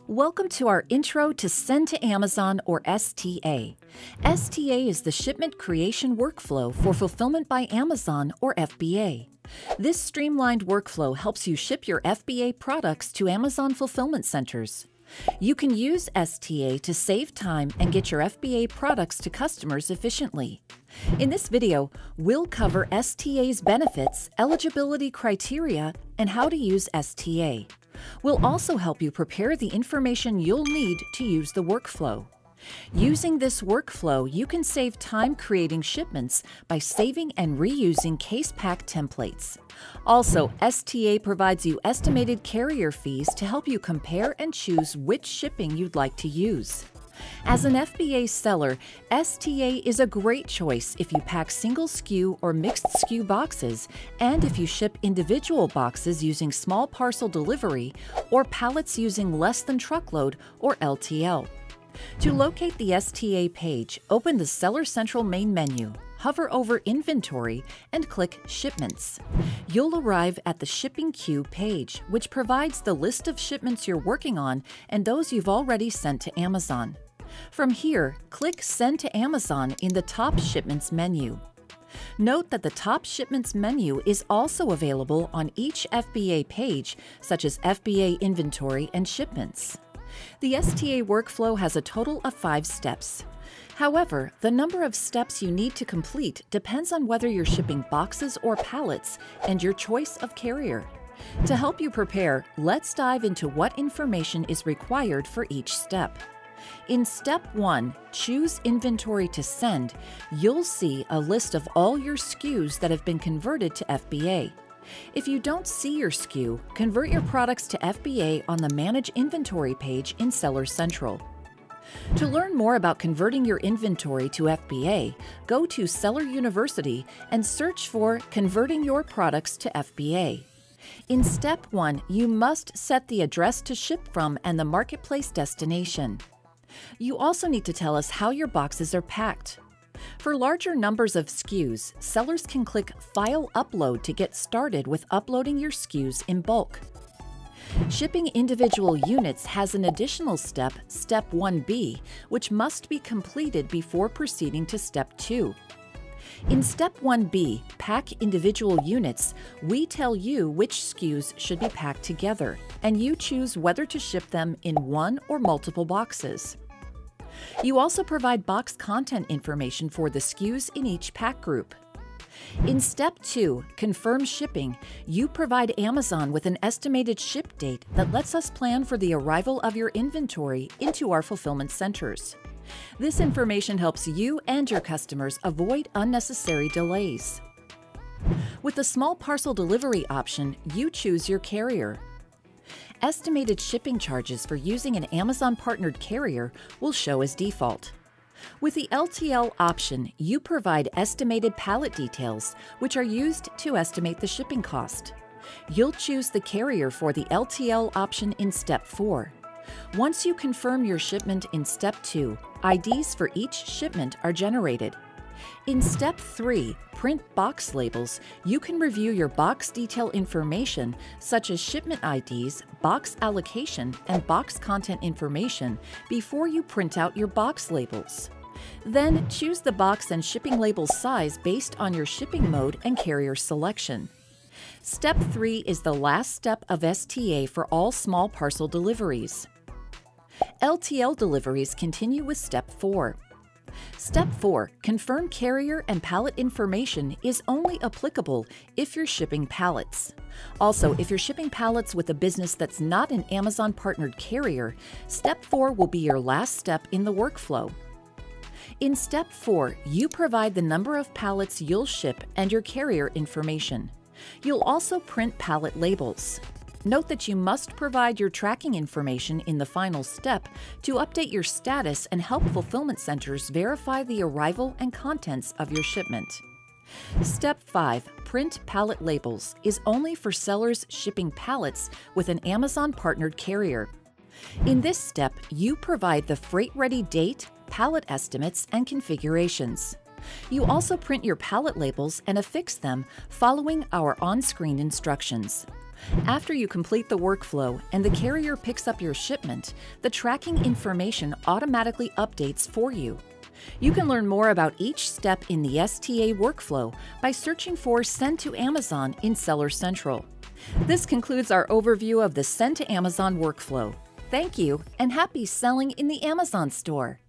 Welcome to our Intro to Send to Amazon, or STA. STA is the shipment creation workflow for Fulfillment by Amazon, or FBA. This streamlined workflow helps you ship your FBA products to Amazon fulfillment centers. You can use STA to save time and get your FBA products to customers efficiently. In this video, we'll cover STA's benefits, eligibility criteria, and how to use STA. We'll also help you prepare the information you'll need to use the workflow. Using this workflow, you can save time creating shipments by saving and reusing case pack templates. Also, STA provides you estimated carrier fees to help you compare and choose which shipping you'd like to use. As an FBA seller, STA is a great choice if you pack single SKU or mixed SKU boxes, and if you ship individual boxes using small parcel delivery or pallets using less than truckload, or LTL. To locate the STA page, open the Seller Central main menu, hover over Inventory, and click Shipments. You'll arrive at the Shipping Queue page, which provides the list of shipments you're working on and those you've already sent to Amazon. From here, click Send to Amazon in the Top Shipments menu. Note that the Top Shipments menu is also available on each FBA page, such as FBA Inventory and Shipments. The STA workflow has a total of 5 steps. However, the number of steps you need to complete depends on whether you're shipping boxes or pallets and your choice of carrier. To help you prepare, let's dive into what information is required for each step. In Step 1, Choose Inventory to Send, you'll see a list of all your SKUs that have been converted to FBA. If you don't see your SKU, convert your products to FBA on the Manage Inventory page in Seller Central. To learn more about converting your inventory to FBA, go to Seller University and search for Converting Your Products to FBA. In Step 1, you must set the address to ship from and the marketplace destination. You also need to tell us how your boxes are packed. For larger numbers of SKUs, sellers can click File Upload to get started with uploading your SKUs in bulk. Shipping individual units has an additional step, Step 1B, which must be completed before proceeding to Step 2. In Step 1B, Pack Individual Units, we tell you which SKUs should be packed together, and you choose whether to ship them in one or multiple boxes. You also provide box content information for the SKUs in each pack group. In Step 2, Confirm Shipping, you provide Amazon with an estimated ship date that lets us plan for the arrival of your inventory into our fulfillment centers. This information helps you and your customers avoid unnecessary delays. With the small parcel delivery option, you choose your carrier. Estimated shipping charges for using an Amazon-partnered carrier will show as default. With the LTL option, you provide estimated pallet details, which are used to estimate the shipping cost. You'll choose the carrier for the LTL option in Step 4. Once you confirm your shipment in Step 2, IDs for each shipment are generated. In Step 3, Print Box Labels, you can review your box detail information such as shipment IDs, box allocation, and box content information before you print out your box labels. Then choose the box and shipping label size based on your shipping mode and carrier selection. Step 3 is the last step of STA for all small parcel deliveries. LTL deliveries continue with Step 4. Step 4, Confirm Carrier and Pallet information is only applicable if you're shipping pallets. Also, if you're shipping pallets with a business that's not an Amazon-partnered carrier, Step 4 will be your last step in the workflow. In Step 4, you provide the number of pallets you'll ship and your carrier information. You'll also print pallet labels. Note that you must provide your tracking information in the final step to update your status and help fulfillment centers verify the arrival and contents of your shipment. Step 5, Print Pallet Labels, is only for sellers shipping pallets with an Amazon-partnered carrier. In this step, you provide the freight-ready date, pallet estimates, and configurations. You also print your pallet labels and affix them following our on-screen instructions. After you complete the workflow and the carrier picks up your shipment, the tracking information automatically updates for you. You can learn more about each step in the STA workflow by searching for Send to Amazon in Seller Central. This concludes our overview of the Send to Amazon workflow. Thank you, and happy selling in the Amazon store!